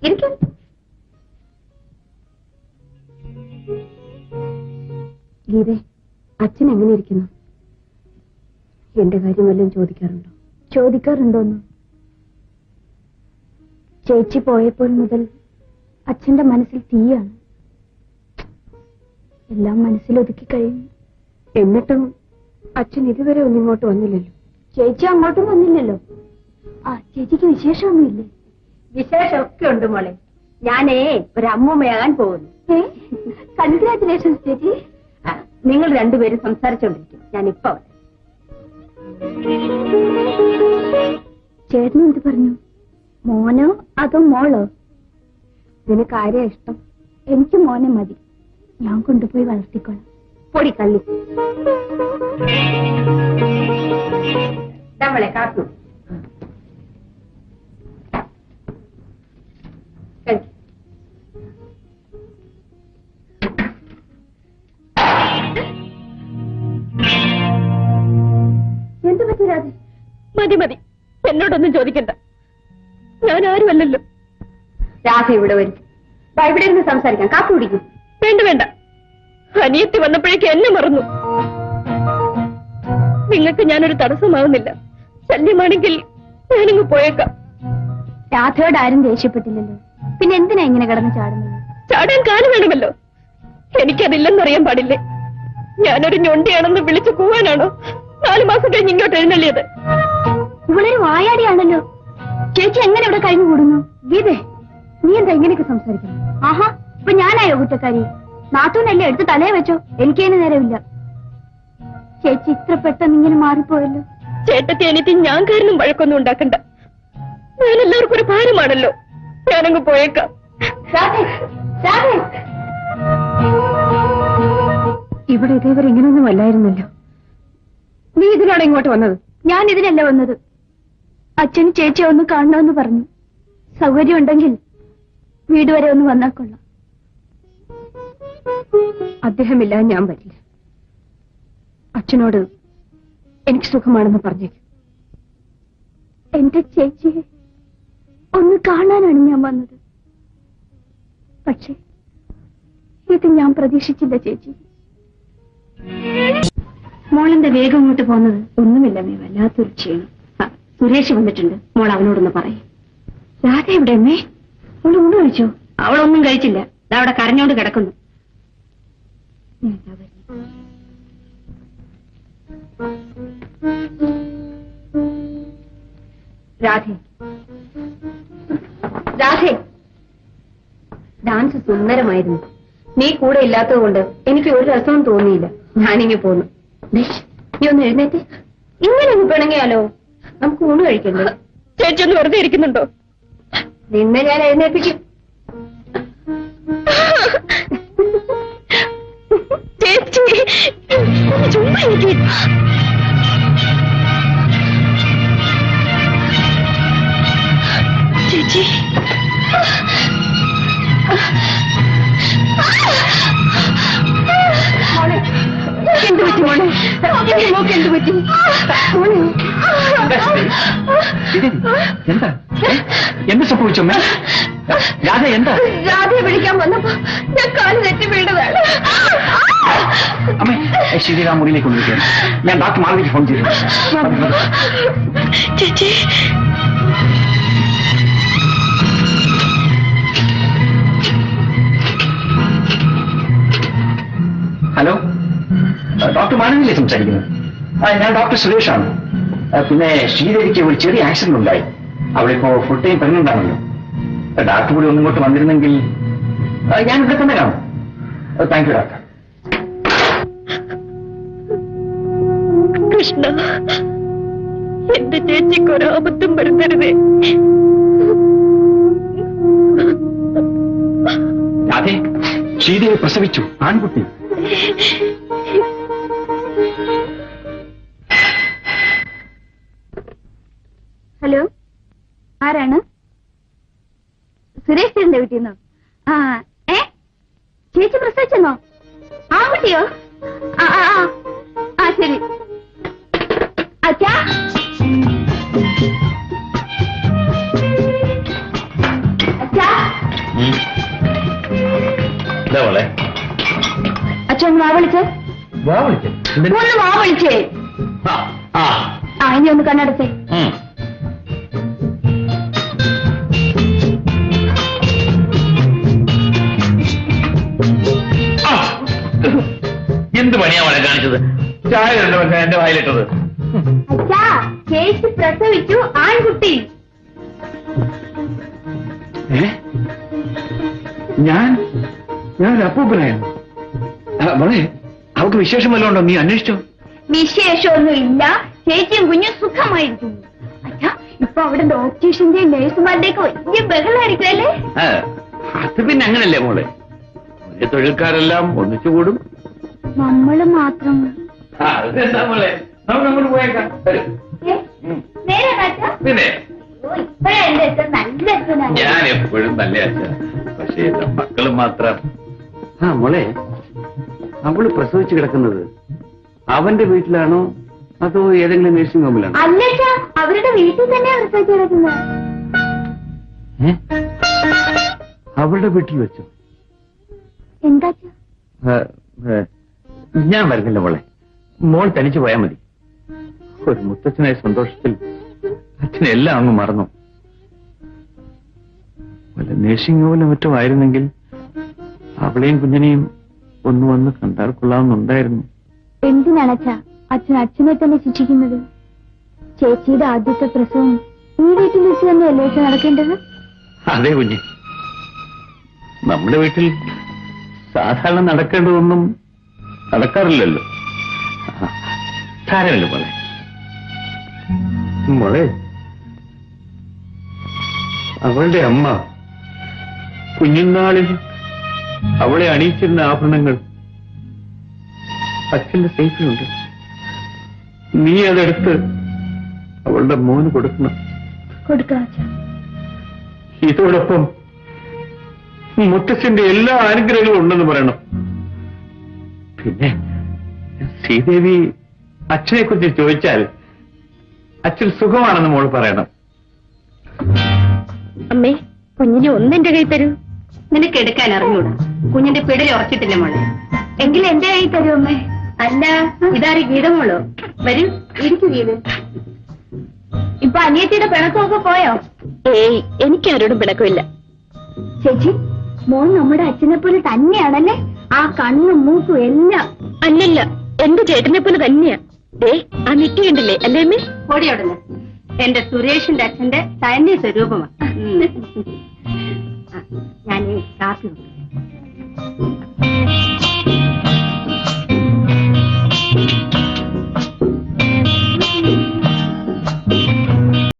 ഇരിക്കും. ഗീതേ, അച്ഛൻ എങ്ങനെ ഇരിക്കുന്നു? എന്റെ കാര്യം വല്ലതും ചോദിക്കാറുണ്ടോ? ചോദിക്കാറുണ്ടോന്ന്? ചേച്ചി പോയപ്പോൾ മുതൽ അച്ഛന്റെ മനസ്സിൽ തീയാണ്. എല്ലാം മനസ്സിലൊതുക്കി കഴിഞ്ഞു. എന്നിട്ടും അച്ഛൻ ഇതുവരെ ഒന്നും ഇങ്ങോട്ട് വന്നില്ലല്ലോ. ചേച്ചി അങ്ങോട്ടും വന്നില്ലല്ലോ. ആ ചേച്ചിക്ക് വിശേഷമൊന്നുമില്ലേ? വിശേഷമൊക്കെ ഉണ്ട് മോളെ. ഞാനേ ഒരു അമ്മൂമ്മയാകാൻ പോകുന്നു. കൺഗ്രാറ്റുലേഷൻസ് ചേച്ചി. നിങ്ങൾ രണ്ടുപേരും സംസാരിച്ചോണ്ടിരിക്കും, ഞാനിപ്പോ. ചേട്ടൻ എന്ത് പറഞ്ഞു? മോനോ അതോ മോളോ? നിനക്ക് ആരെയാ ഇഷ്ടം? എനിക്ക് മോനെ മതി. ഞാൻ കൊണ്ടുപോയി വളർത്തിക്കോളാം. പൊടി കള്ളി. നമ്മളെ കാത്തു എന്ത് പറ്റി രാധ? മതി മതി, എന്നോടൊന്നും ചോദിക്കണ്ട. ഞാൻ ആരുമല്ലല്ലോ. രാധ ഇവിടെ വരും. ഇവിടെ ഇരുന്ന് സംസാരിക്കാം. കാപ്പി കുടിക്കും. വേണ്ട വേണ്ട, അനിയത്തി വന്നപ്പോഴേക്ക് എന്നെ മറന്നു. നിങ്ങൾക്ക് ഞാനൊരു തടസ്സമാവുന്നില്ല. ശല്യമാണെങ്കിൽ ഞാനിങ്ങ് പോയേക്കാം. രാധയോട് ആരും ദേഷ്യപ്പെട്ടില്ലല്ലോ, പിന്നെ എന്തിനാ ഇങ്ങനെ കിടന്ന് ചാടുന്നത്? ചാടാൻ കാലം വേണമല്ലോ. എനിക്കതില്ലെന്നറിയാൻ പാടില്ലേ? ഞാനൊരു ഞൊണ്ടിയാണെന്ന് വിളിച്ചു കൂവാനാണോ 4 മാസം കഴിഞ്ഞ് ഇങ്ങോട്ട് എഴുന്നള്ളിയത്? ഇവളൊരു വായാടിയാണല്ലോ. ചേച്ചി എങ്ങനെ ഇവിടെ കഴിഞ്ഞു കൂടുന്നു? ഗീതേ, നീ എന്താ ഇങ്ങനെയൊക്കെ സംസാരിക്കണം? ആഹാ, ഇപ്പൊ ഞാനായോ കുറ്റക്കാരി? നാത്തൂനല്ലേ എടുത്ത് തലയെ വെച്ചോ. എനിക്കതിന് നേരമില്ല. ചേച്ചി ഇത്ര പെട്ടെന്ന് ഇങ്ങനെ മാറിപ്പോയല്ലോ. ചേട്ടത്തി എനിക്ക് ഞാൻ കാരണം വഴക്കൊന്നും ഉണ്ടാക്കണ്ട. ഞാൻ എല്ലാവർക്കും ഒരു ഭാരമാണല്ലോ. ഞാനങ്ങ് പോയേക്കാം. ഇവിടെ ഇതേവരെ ഇങ്ങനെയൊന്നും അല്ലായിരുന്നല്ലോ. നീ ഇതിനാണ് ഇങ്ങോട്ട് വന്നത്? ഞാൻ ഇതിനല്ല വന്നത്. അച്ഛന് ചേച്ചിയെ ഒന്ന് കാണണമെന്ന് പറഞ്ഞു. സൗകര്യം ഉണ്ടെങ്കിൽ വീട് വരെ ഒന്ന് വന്നാൽ കൊള്ളാം. അദ്ദേഹമില്ല, ഞാൻ വരില്ല. അച്ഛനോട് എനിക്ക് സുഖമാണെന്ന് പറഞ്ഞേക്ക്. എന്റെ ചേച്ചിയെ ഒന്ന് കാണാനാണ് ഞാൻ വന്നത്. പക്ഷേ ഇത് ഞാൻ പ്രതീക്ഷിച്ചില്ല ചേച്ചി. മോളെന്താ വേഗം ഇങ്ങോട്ട് പോകുന്നത്? ഒന്നുമില്ലമ്മേ, വല്ലാത്തൊരു ക്ഷീണം. സുരേഷ് വന്നിട്ടുണ്ട്, മോൾ അവനോടൊന്ന് പറയും. രാധ എവിടെ അമ്മേ? മോള് ഊണ് കഴിച്ചോ? അവളൊന്നും കഴിച്ചില്ല, അവിടെ കരഞ്ഞോണ്ട് കിടക്കുന്നു. രാധേ, രാധേ, ഡാൻസ് സുന്ദരമായിരുന്നു. നീ കൂടെ ഇല്ലാത്തത് കൊണ്ട് എനിക്ക് ഒരു രസവും തോന്നിയില്ല. ഞാനിങ്ങി പോന്നു. നീ ഒന്ന് എഴുന്നേറ്റ്. ഇങ്ങനെ ഒന്ന് പിണങ്ങിയാലോ? നമുക്ക് ഊണ് കഴിക്കണ്ടേ? ചേച്ചി ഒന്ന് വെറുതെ ഇരിക്കുന്നുണ്ടോ? നിന്നെ ഞാൻ എഴുന്നേൽപ്പിക്കും. ചേച്ചി ചുമ്മാ എനിക്ക് ചേച്ചി എന്ത് പറ്റി മോളെ? മോക്ക് എന്ത് പറ്റി മോളെ? എന്താ എന്ത് സംഭവിച്ചു? രാധ എന്താ? രാധയെ വിളിക്കാൻ വന്നപ്പോ ഞാൻ കാല് തെറ്റി വീണതാണ്. അമ്മേ, ശ്രീരാം മുറിയിലേക്ക് കൊണ്ടിരിക്കുകയാണ്. ഞാൻ ഡോക്ടർ മാധവിക്ക് ഫോൺ ചെയ്തു. ചേച്ചി ഹലോ, ഡോക്ടർ മാധവിയിലെ സംസാരിക്കുന്നത്? ഞാൻ ഡോക്ടർ സുരേഷാണ്. പിന്നെ ശ്രീദേവിക്ക് ഒരു ചെറിയ ആക്സിഡന്റ് ഉണ്ടായി. അവളിപ്പോ ഫുൾ ടൈം പ്രഗ്നന്റ് ആണല്ലോ. ഡോക്ടർ കൂടി ഒന്നിങ്ങോട്ട് വന്നിരുന്നെങ്കിൽ ഞാൻ ഇവിടെ തന്നെ കാണും. Thank you doctor. കൃഷ്ണ, എന്റെ ചേച്ചിക്ക് ഒരാപത്തും വരുത്തരുതേ. രാധേ, ശ്രീദേവി പ്രസവിച്ചു, ആൺകുട്ടി. ഹലോ, ആരാണ്? സുരേഷ് ചേട്ടന്റെ വീട്ടിൽ നിന്നോ? ചേച്ചി പ്രസവിച്ചെന്നോ? ആൺകുട്ടിയോ? ശരി. അച്ഛാ, അച്ഛാ, എന്താ മോളെ? അച്ഛൻ ഒന്ന് വാ വിളിച്ചേ. വാ വിളിച്ചേ. ഒന്ന് വാ വിളിച്ചേ. ഇനി ഒന്ന് കണ്ണടച്ചേ. എന്ത് പണിയാ മോളെ കാണിച്ചത്? ചായ കണ്ടോ എന്റെ വായിലിട്ടത്? അച്ഛാ, ചേച്ചി പ്രസവിച്ചു ആൺകുട്ടി. ഞാൻ അപ്പൂപ്പനായിരുന്നു. മോളെ, അവർക്ക് വിശേഷം വല്ലതും ഉണ്ടോ? നീ അന്വേഷിച്ചോ? വിശേഷമൊന്നും ഇല്ല. ചേച്ചിയും കുഞ്ഞും സുഖമായിരിക്കുന്നു. അച്ഛാ, ഇപ്പൊ അവിടെ ഡോക്ടേഴ്സിന്റെയും നേഴ്സുമാരുടെയും ഒക്കെ വലിയ ബഹളമായിരിക്കും അല്ലേ? അത് പിന്നെ അങ്ങനല്ലേ മോളെ, വലിയ തൊഴിൽക്കാരെല്ലാം ഒന്നിച്ചുകൂടും. നമ്മള് മാത്രം. അതെന്താ മോളെ, നമുക്ക് അങ്ങോട്ട് പോയേക്കാം. നേരെ അച്ഛാ. പിന്നെ ഇപ്പഴാ എന്റെ അച്ഛൻ നല്ല അച്ഛനാണ്. ഞാൻ എപ്പോഴും നല്ല അച്ഛ, പക്ഷേ എന്റെ മക്കളും മാത്രം. മോളെ, അവള് പ്രസവിച്ച് കിടക്കുന്നത് അവന്റെ വീട്ടിലാണോ അതോ ഏതെങ്കിലും നഴ്സിംഗ് ഹോമിലാണോ? അല്ല, അവരുടെ വീട്ടിൽ തന്നെയാ പ്രസവിച്ച് കിടക്കുന്നത്. അവളുടെ വീട്ടിൽ വെച്ചോ? എന്താ ഞാൻ വരുന്നില്ല മോളെ, മോൾ തനിച്ചു പോയാൽ മതി. ഒരു മുത്തച്ഛനായ സന്തോഷത്തിൽ അച്ഛനെല്ലാം അങ്ങ് മറന്നു. വല്ല നഴ്സിംഗ് ഹോമിലും മറ്റും ആയിരുന്നെങ്കിൽ അവളെയും കുഞ്ഞിനെയും ഒന്ന് വന്ന് കണ്ടാൽ കൊള്ളാവുന്നുണ്ടായിരുന്നു. എന്തിനാണ് അച്ഛൻ അച്ഛനെ തന്നെ ശിക്ഷിക്കുന്നത്? ചേച്ചിയുടെ ആദ്യത്തെ പ്രസവം ഈ വീട്ടിൽ വെച്ച് തന്നെയല്ലേ അച്ഛൻ നടക്കേണ്ടത്? അതെ കുഞ്ഞ്, നമ്മുടെ വീട്ടിൽ സാധാരണ നടക്കേണ്ടതൊന്നും നടക്കാറില്ലല്ലോ. സാരമില്ല മോളെ. മോളെ, അവളുടെ അമ്മ കുഞ്ഞുനാളിൽ അവളെ അണിയിച്ചിരുന്ന ആഭരണങ്ങൾ അച്ഛന്റെ സേഫിലുണ്ട്. നീ അതെടുത്ത് അവളുടെ മോന് കൊടുക്കണം. കൊടുക്കാം. ഇതോടൊപ്പം മുത്തച്ഛന്റെ എല്ലാ അനുഗ്രഹങ്ങളും ഉണ്ടെന്ന് പറയണം. പിന്നെ ശ്രീദേവി അച്ഛനെ കുറിച്ച് ചോദിച്ചാൽ അച്ഛൻ സുഖമാണെന്ന് മോള് പറയണം. അമ്മേ, കുഞ്ഞിനെ ഒന്നെന്റെ കൈ തരൂ. നിനക്ക് എടുക്കാൻ അറിഞ്ഞൂടാ. കുഞ്ഞിന്റെ പിടല് ഉറച്ചിട്ടില്ല മോളെ. എങ്കിൽ എന്റെ കൈ തരൂ അമ്മേ. അല്ല, ഇതാര് ഗീതമോളോ? വരൂ, ഇരിക്കു ഗീത. ഇപ്പൊ അനിയത്തിയുടെ പിണക്കമൊക്കെ പോയോ? ഏയ്, എനിക്കാരോടും പിണക്കമില്ല. ചേച്ചി, മോൻ നമ്മുടെ അച്ഛനെ പോലെ തന്നെയാണല്ലേ? ആ കണ്ണും മൂക്കും എല്ലാം. അല്ലല്ല, എന്റെ ചേട്ടനെ പോലെ തന്നെയാ. ദേ, ആ നെറ്റി കണ്ടില്ലേ അല്ലേ അമ്മേ? ഓടിയോടുന്നു. എന്റെ സുരേഷിന്റെ അച്ഛന്റെ തനി സ്വരൂപമാണ്. ഞാൻ കാപ്പി